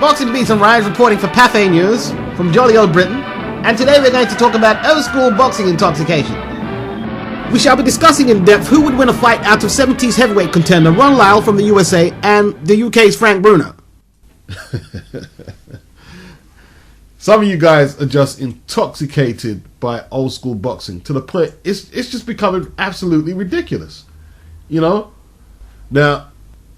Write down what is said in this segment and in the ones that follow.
Boxing Beats and Rise reporting for Pathé News from jolly old Britain, and today we're going to talk about old school boxing intoxication. We shall be discussing in depth who would win a fight out of 70s heavyweight contender Ron Lyle from the USA and the UK's Frank Bruno. Some of you guys are just intoxicated by old school boxing to the point it's just becoming absolutely ridiculous. You know? Now,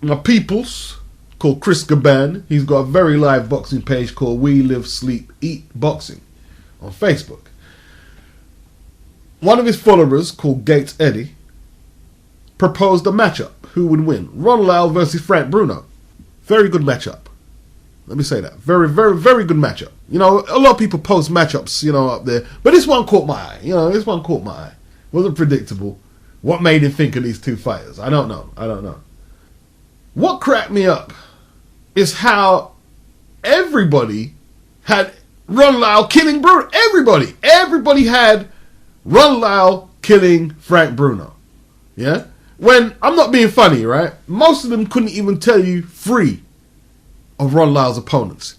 my peoples called Chris Gaban, he's got a very live boxing page called We Live, Sleep, Eat Boxing on Facebook. One of his followers, called Gates Eddie, proposed a matchup. Who would win? Ron Lyle versus Frank Bruno. Very good matchup. Let me say that. Very, very, very good matchup. You know, a lot of people post matchups, you know, up there. But this one caught my eye. You know, this one caught my eye. Wasn't predictable. What made him think of these two fighters? I don't know. What cracked me up is how everybody had Ron Lyle killing Bruno. Everybody had Ron Lyle killing Frank Bruno. Yeah? When, I'm not being funny, right? Most of them couldn't even tell you three of Ron Lyle's opponents.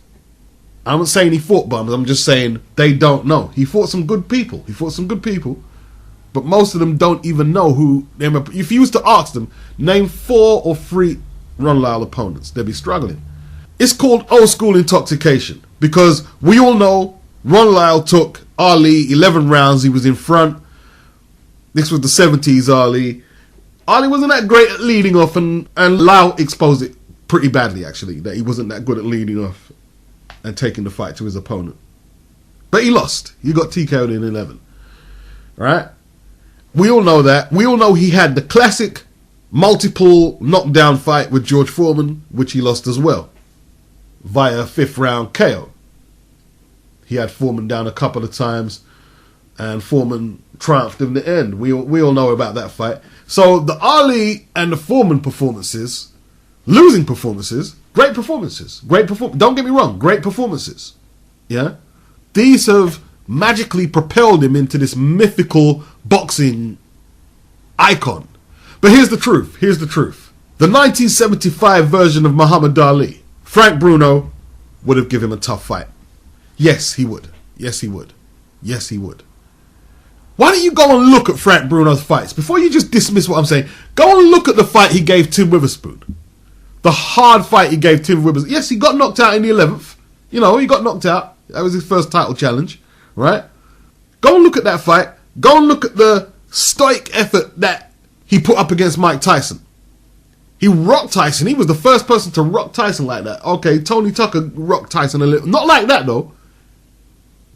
I'm not saying he fought bums, I'm just saying they don't know. He fought some good people. But most of them don't even know who them. If you was to ask them, name 4 or 3 Ron Lyle opponents, they'd be struggling. It's called old school intoxication because we all know Ron Lyle took Ali 11 rounds. He was in front. This was the 70s Ali. Ali wasn't that great at leading off, and Lyle exposed it pretty badly, actually, that he wasn't that good at leading off and taking the fight to his opponent. But he lost. He got TKO'd in 11. Right? We all know that. We all know he had the classic multiple knockdown fight with George Foreman, which he lost as well, via 5th round KO. He had Foreman down a couple of times, and Foreman triumphed in the end. We all know about that fight. So the Ali and the Foreman performances, losing performances, great performances. Don't get me wrong, great performances. Yeah? These have magically propelled him into this mythical boxing icon. But here's the truth. The 1975 version of Muhammad Ali, Frank Bruno, would have given him a tough fight. Yes, he would. Why don't you go and look at Frank Bruno's fights? Before you just dismiss what I'm saying, go and look at the fight he gave Tim Witherspoon. The hard fight he gave Tim Witherspoon. Yes, he got knocked out in the 11th. You know, he got knocked out. That was his first title challenge, right? Go and look at that fight. Go and look at the stoic effort that he put up against Mike Tyson. He rocked Tyson. He was the first person to rock Tyson like that. Okay, Tony Tucker rocked Tyson a little. Not like that, though.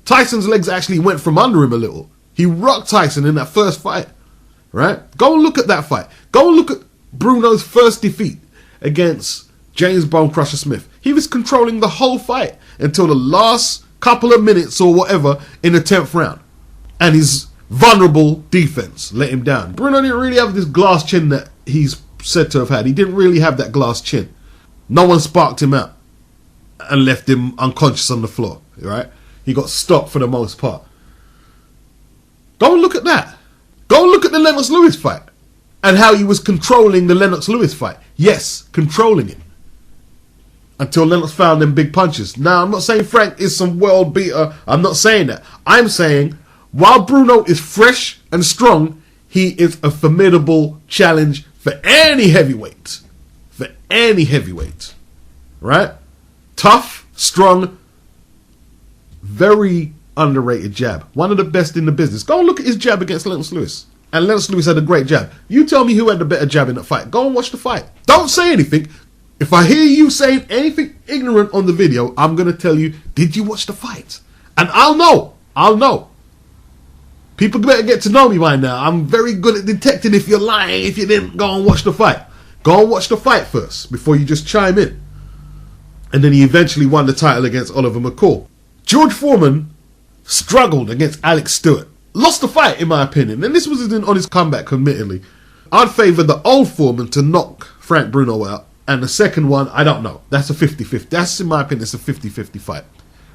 Tyson's legs actually went from under him a little. He rocked Tyson in that first fight, right? Go and look at that fight. Go and look at Bruno's first defeat against James Bone Crusher Smith. He was controlling the whole fight until the last couple of minutes or whatever in the 10th round. And his vulnerable defense let him down. Bruno didn't really have this glass chin that he's said to have had. He didn't really have that glass chin. No one sparked him out and left him unconscious on the floor, right? He got stopped for the most part. Go and look at that. Go and look at the Lennox Lewis fight and how he was controlling the Lennox Lewis fight. Yes, controlling it. Until Lennox found them big punches. Now, I'm not saying Frank is some world beater. I'm not saying that. I'm saying while Bruno is fresh and strong, he is a formidable challenge for any heavyweight. Right? Tough, strong, very underrated jab. One of the best in the business. Go and look at his jab against Lennox Lewis. And Lennox Lewis had a great jab. You tell me who had the better jab in that fight. Go and watch the fight. Don't say anything. If I hear you saying anything ignorant on the video, I'm going to tell you, did you watch the fight? And I'll know. People better get to know me by now. I'm very good at detecting if you're lying if you didn't go and watch the fight. Go and watch the fight first before you just chime in. And then he eventually won the title against Oliver McCall. George Foreman struggled against Alex Stewart. Lost the fight, in my opinion. And this was on his comeback, admittedly. I'd favour the old Foreman to knock Frank Bruno out. And the second one, I don't know. That's a 50-50. That's, in my opinion, it's a 50-50 fight.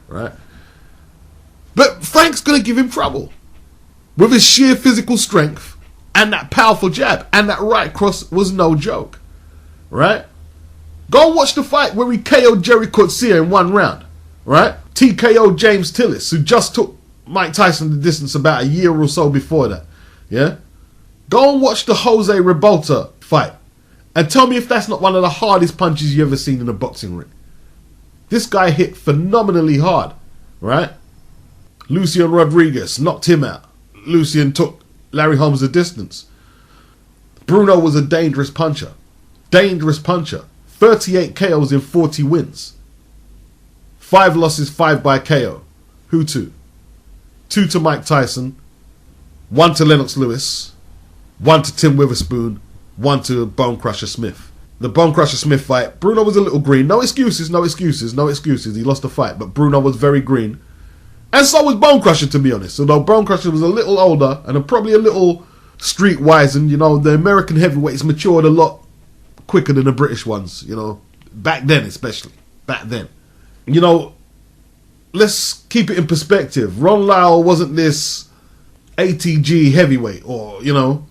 Right? But Frank's going to give him trouble. With his sheer physical strength and that powerful jab. And that right cross was no joke. Right? Go and watch the fight where he KO'd Jerry Coetzee in 1 round, right? TKO James Tillis, who just took Mike Tyson the distance about a year or so before that. Yeah? Go and watch the Jose Revolta fight and tell me if that's not one of the hardest punches you've ever seen in a boxing ring. This guy hit phenomenally hard, right? Lucian Rodriguez knocked him out. Lucian took Larry Holmes the distance. Bruno was a dangerous puncher. Dangerous puncher. 38 KOs in 40 wins. 5 losses, 5 by KO. Who to? 2 to Mike Tyson. 1 to Lennox Lewis. 1 to Tim Witherspoon. 1 to Bone Crusher Smith. The Bone Crusher Smith fight, Bruno was a little green. No excuses, no excuses, no excuses. He lost the fight, but Bruno was very green. And so was Bone Crusher, to be honest. Although Bone Crusher was a little older and probably a little streetwise, and, you know, the American heavyweights matured a lot quicker than the British ones, you know. Back then, especially. Back then. You know, let's keep it in perspective. Ron Lyle wasn't this ATG heavyweight or, you know.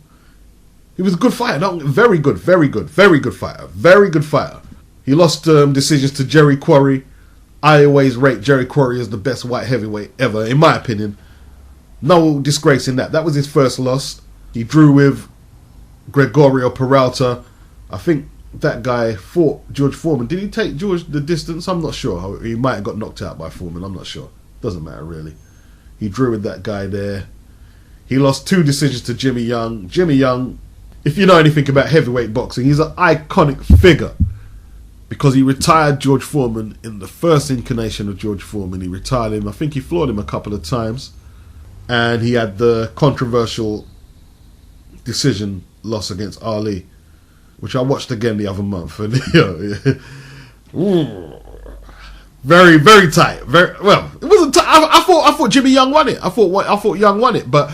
He was a good fighter. No, very good fighter. Very good fighter. He lost decisions to Jerry Quarry. I always rate Jerry Quarry as the best white heavyweight ever, in my opinion. No disgrace in that. That was his first loss. He drew with Gregorio Peralta. I think that guy fought George Foreman. Did he take George the distance? I'm not sure. He might have got knocked out by Foreman. I'm not sure. Doesn't matter, really. He drew with that guy there. He lost 2 decisions to Jimmy Young. Jimmy Young, if you know anything about heavyweight boxing, he's an iconic figure because he retired George Foreman in the first incarnation of George Foreman. He retired him. I think he floored him a couple of times. And he had the controversial decision loss against Ali, which I watched again the other month. And, you know, very, very tight. Very well. It wasn't tight. I thought Jimmy Young won it. I thought Young won it, but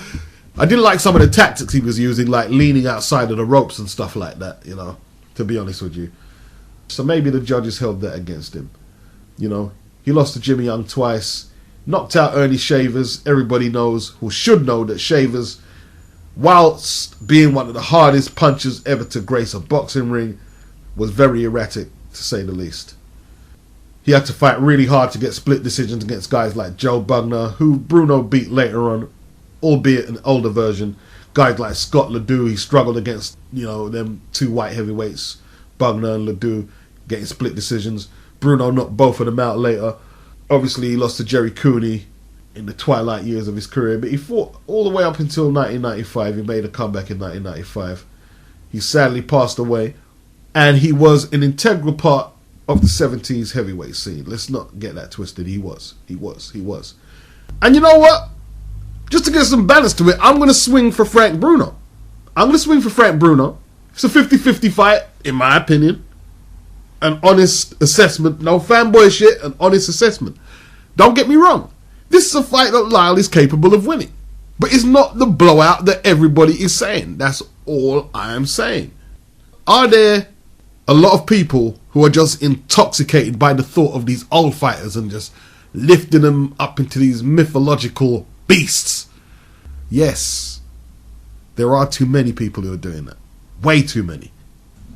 I didn't like some of the tactics he was using, like leaning outside of the ropes and stuff like that, you know, to be honest with you. So maybe the judges held that against him. You know, he lost to Jimmy Young twice, knocked out Ernie Shavers. Everybody knows, who should know, that Shavers, whilst being one of the hardest punchers ever to grace a boxing ring, was very erratic, to say the least. He had to fight really hard to get split decisions against guys like Joe Bugner, who Bruno beat later on, albeit an older version. Guys like Scott Ledoux, he struggled against, you know, them 2 white heavyweights, Bugner and Ledoux, getting split decisions. Bruno knocked both of them out later. Obviously, he lost to Jerry Cooney in the twilight years of his career, but he fought all the way up until 1995. He made a comeback in 1995. He sadly passed away, and he was an integral part of the 70s heavyweight scene. Let's not get that twisted. He was. And you know what? Just to get some balance to it, I'm going to swing for Frank Bruno. It's a 50-50 fight, in my opinion. An honest assessment. No fanboy shit. An honest assessment. Don't get me wrong. This is a fight that Lyle is capable of winning. But it's not the blowout that everybody is saying. That's all I am saying. Are there a lot of people who are just intoxicated by the thought of these old fighters and just lifting them up into these mythological beasts? Yes. There are too many people who are doing that. Way too many.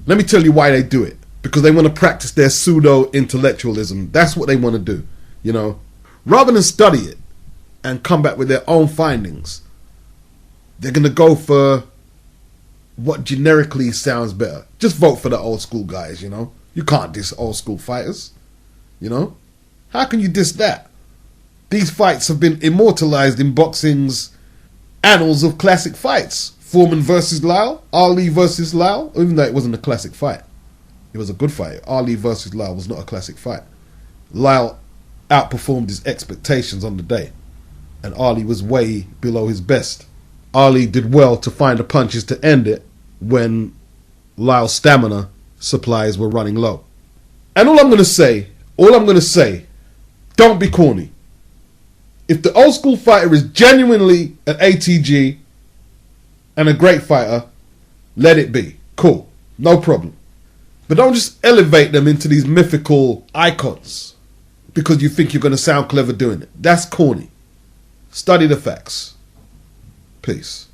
Let me tell you why they do it. Because they want to practice their pseudo-intellectualism. That's what they want to do, you know. Rather than study it and come back with their own findings, they're going to go for what generically sounds better. Just vote for the old school guys, you know. You can't diss old school fighters, you know. How can you diss that? These fights have been immortalized in boxing's annals of classic fights. Foreman versus Lyle, Ali versus Lyle, even though it wasn't a classic fight. It was a good fight. Ali versus Lyle was not a classic fight. Lyle outperformed his expectations on the day, and Ali was way below his best. Ali did well to find the punches to end it when Lyle's stamina supplies were running low. And all I'm going to say, don't be corny. If the old school fighter is genuinely an ATG and a great fighter, let it be. Cool. No problem. But don't just elevate them into these mythical icons because you think you're going to sound clever doing it. That's corny. Study the facts. Peace.